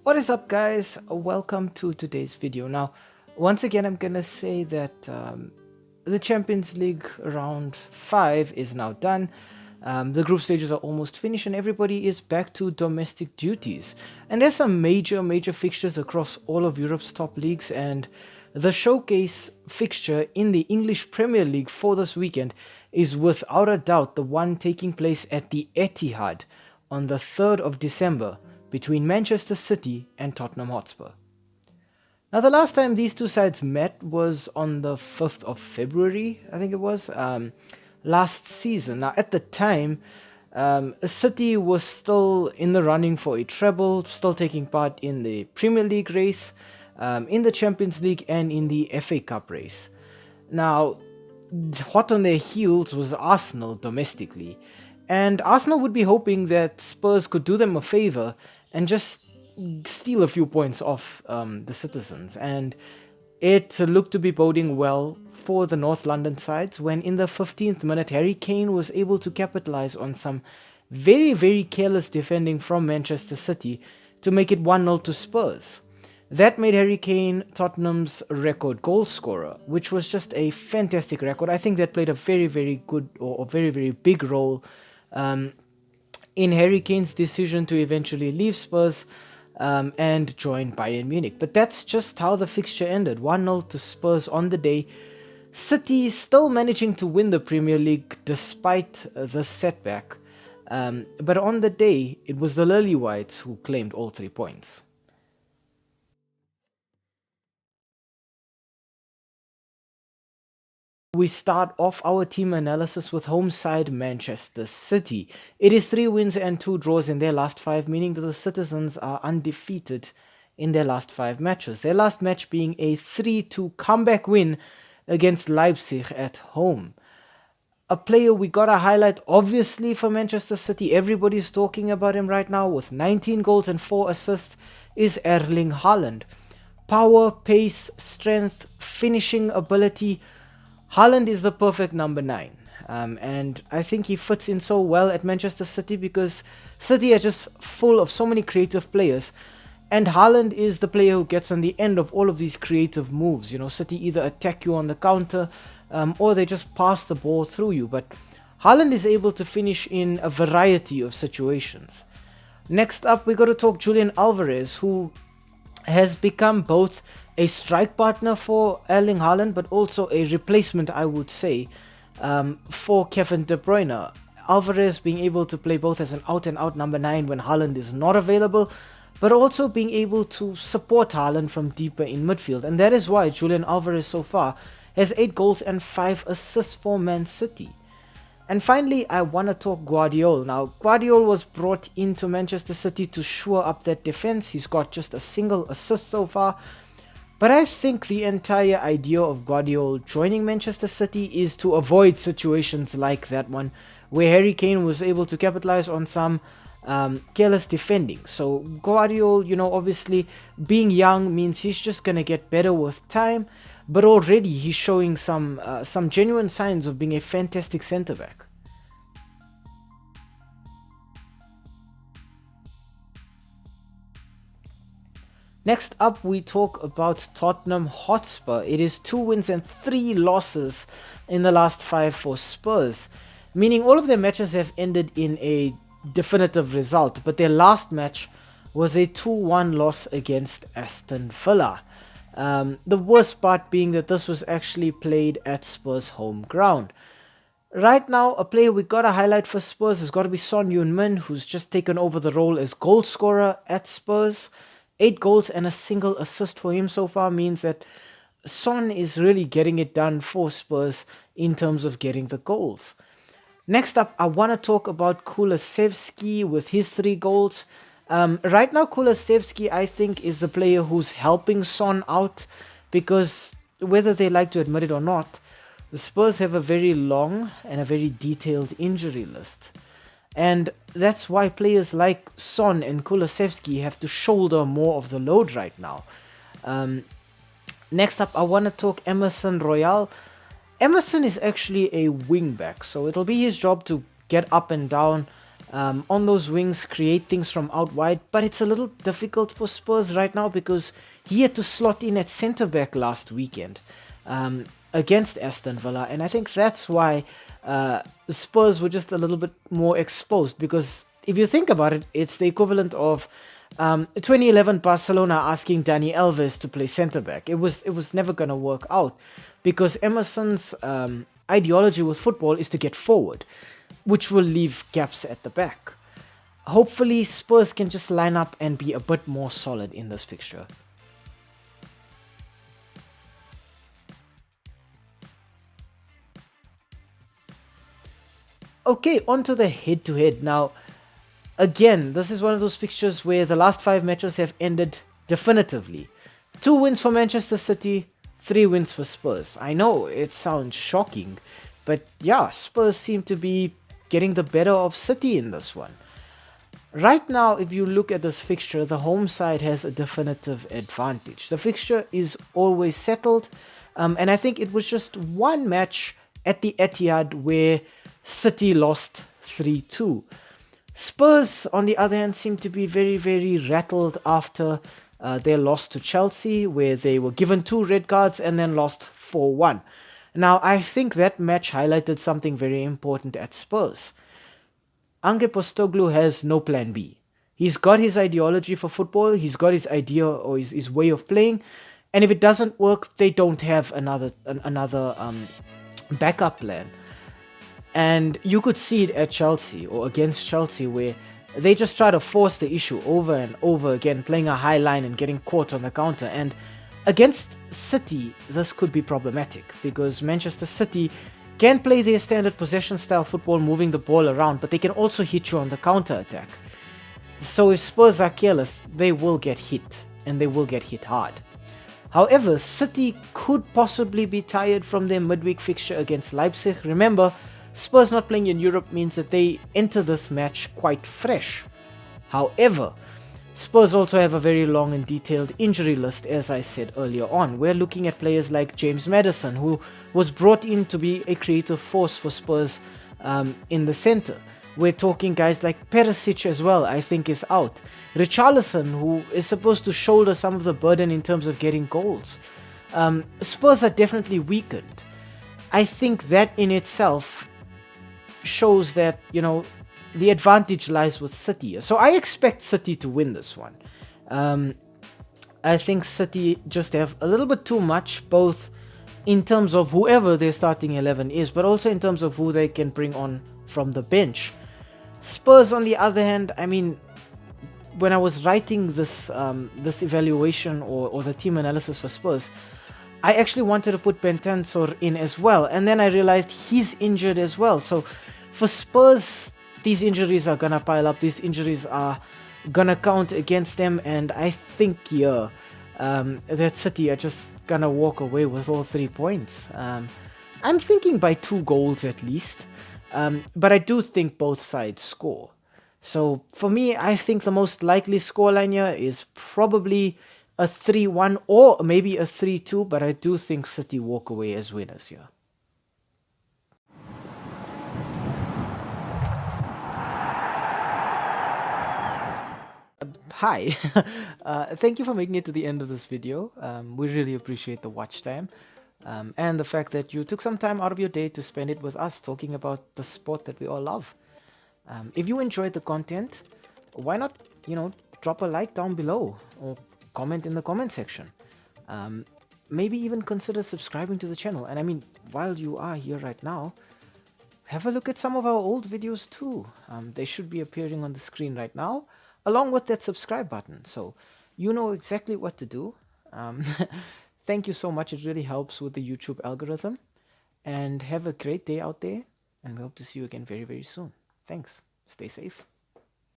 What is up, guys? Welcome to today's video. Now, once again, I'm gonna say that the Champions League round 5 is now done. The group stages are almost finished and everybody is back to domestic duties. And there's some major fixtures across all of Europe's top leagues, and the showcase fixture in the English Premier League for this weekend is without a doubt the one taking place at the Etihad on the 3rd of December between Manchester City and Tottenham Hotspur. Now, the last time these two sides met was on the 5th of February, I think it was, last season. Now, at the time, City was still in the running for a treble, still taking part in the Premier League race, in the Champions League, and in the FA Cup race. Now, hot on their heels was Arsenal domestically, and Arsenal would be hoping that Spurs could do them a favor and just steal a few points off the citizens. And it looked to be boding well for the North London sides when in the 15th minute Harry Kane was able to capitalize on some very careless defending from Manchester City to make it 1-0 to Spurs. That made Harry Kane Tottenham's record goal scorer, which was just a fantastic record. I think that played a very good or very big role in Harry Kane's decision to eventually leave Spurs and join Bayern Munich. But that's just how the fixture ended, 1-0 to Spurs on the day. City still managing to win the Premier League despite the setback. But on the day, it was the Lily Whites who claimed all 3 points. We start off our team analysis with home side Manchester City. It is 3 wins and 2 draws in their last 5, meaning that the citizens are undefeated in their last 5 matches. Their last match being a 3-2 comeback win against Leipzig at home. A player we gotta highlight, obviously, for Manchester City, everybody's talking about him right now, with 19 goals and 4 assists, is Erling Haaland. Power, pace, strength, finishing ability. Haaland is the perfect number 9, and I think he fits in so well at Manchester City because City are just full of so many creative players, and Haaland is the player who gets on the end of all of these creative moves. You know, City either attack you on the counter or they just pass the ball through you, but Haaland is able to finish in a variety of situations. Next up, we got to talk Julian Alvarez, who has become both a strike partner for Erling Haaland, but also a replacement, I would say, for Kevin De Bruyne. Alvarez being able to play both as an out-and-out number 9 when Haaland is not available, but also being able to support Haaland from deeper in midfield. And that is why Julian Alvarez so far has 8 goals and 5 assists for Man City. And finally, I want to talk Guardiola. Now, Guardiola was brought into Manchester City to shore up that defense. He's got just a single assist so far. But I think the entire idea of Guardiola joining Manchester City is to avoid situations like that one, where Harry Kane was able to capitalize on some careless defending. So Guardiola, you know, obviously being young means he's just going to get better with time. But already he's showing some genuine signs of being a fantastic centre-back. Next up, we talk about Tottenham Hotspur. It is 2 wins and 3 losses in the last 5 for Spurs, meaning all of their matches have ended in a definitive result, but their last match was a 2-1 loss against Aston Villa. The worst part being that this was actually played at Spurs' home ground. Right now, a player we gotta highlight for Spurs has got to be Son Heung-min, who's just taken over the role as goal scorer at Spurs. 8 goals and a single assist for him so far means that Son is really getting it done for Spurs in terms of getting the goals. Next up, I want to talk about Kulusevski with his 3 goals. Right now, Kulusevski, I think, is the player who's helping Son out because whether they like to admit it or not, the Spurs have a very long and a very detailed injury list. And that's why players like Son and Kulusevski have to shoulder more of the load right now. Next up, I want to talk Emerson Royal. Emerson is actually a wing back, so it'll be his job to get up and down on those wings, create things from out wide, but it's a little difficult for Spurs right now because he had to slot in at centre back last weekend against Aston Villa, and I think that's why Spurs were just a little bit more exposed, because if you think about it, it's the equivalent of 2011 Barcelona asking Dani Alves to play centre back. It was never going to work out because Emerson's ideology with football is to get forward, which will leave gaps at the back. Hopefully Spurs can just line up and be a bit more solid in this fixture. Okay, on to the head-to-head. Now, again, this is one of those fixtures where the last 5 matches have ended definitively. 2 wins for Manchester City, 3 wins for Spurs. I know it sounds shocking, but yeah, Spurs seem to be getting the better of City in this one. Right now, if you look at this fixture, the home side has a definitive advantage. The fixture is always settled, and I think it was just one match at the Etihad where City lost 3-2. Spurs, on the other hand, seem to be very, very rattled after their loss to Chelsea, where they were given 2 red cards and then lost 4-1. Now, I think that match highlighted something very important at Spurs. Ange Postecoglou has no plan B. He's got his ideology for football, he's got his idea or his way of playing, and if it doesn't work, they don't have another backup plan. And you could see it at Chelsea or against Chelsea, where they just try to force the issue over and over again, playing a high line and getting caught on the counter. And against City, this could be problematic because Manchester City can play their standard possession style football, moving the ball around, but they can also hit you on the counter attack. So if Spurs are careless, they will get hit, and they will get hit hard. However, City could possibly be tired from their midweek fixture against Leipzig. Remember, Spurs not playing in Europe means that they enter this match quite fresh. However, Spurs also have a very long and detailed injury list, as I said earlier on. We're looking at players like James Maddison, who was brought in to be a creative force for Spurs in the centre. We're talking guys like Perisic as well, I think is out. Richarlison, who is supposed to shoulder some of the burden in terms of getting goals. Spurs are definitely weakened. I think that in itself shows that, the advantage lies with City. So I expect City to win this one. I think City just have a little bit too much, both in terms of whoever their starting 11 is, but also in terms of who they can bring on from the bench. Spurs, on the other hand, I mean, when I was writing this this evaluation or the team analysis for Spurs, I actually wanted to put Bentancur in as well, and then I realized he's injured as well. So for Spurs, these injuries are gonna pile up, these injuries are gonna count against them, and I think that City are just gonna walk away with all 3 points. I'm thinking by 2 goals at least, but I do think both sides score. So for me, I think the most likely scoreline here is probably a 3-1 or maybe a 3-2, but I do think City walk away as winners here. Hi, thank you for making it to the end of this video. We really appreciate the watch time and the fact that you took some time out of your day to spend it with us talking about the sport that we all love. If you enjoyed the content, why not, drop a like down below or comment in the comment section. Maybe even consider subscribing to the channel. And I mean, while you are here right now, have a look at some of our old videos too. They should be appearing on the screen right now, along with that subscribe button, so you know exactly what to do. Thank you so much, it really helps with the YouTube algorithm, and have a great day out there, and we hope to see you again very, very soon. Thanks, stay safe.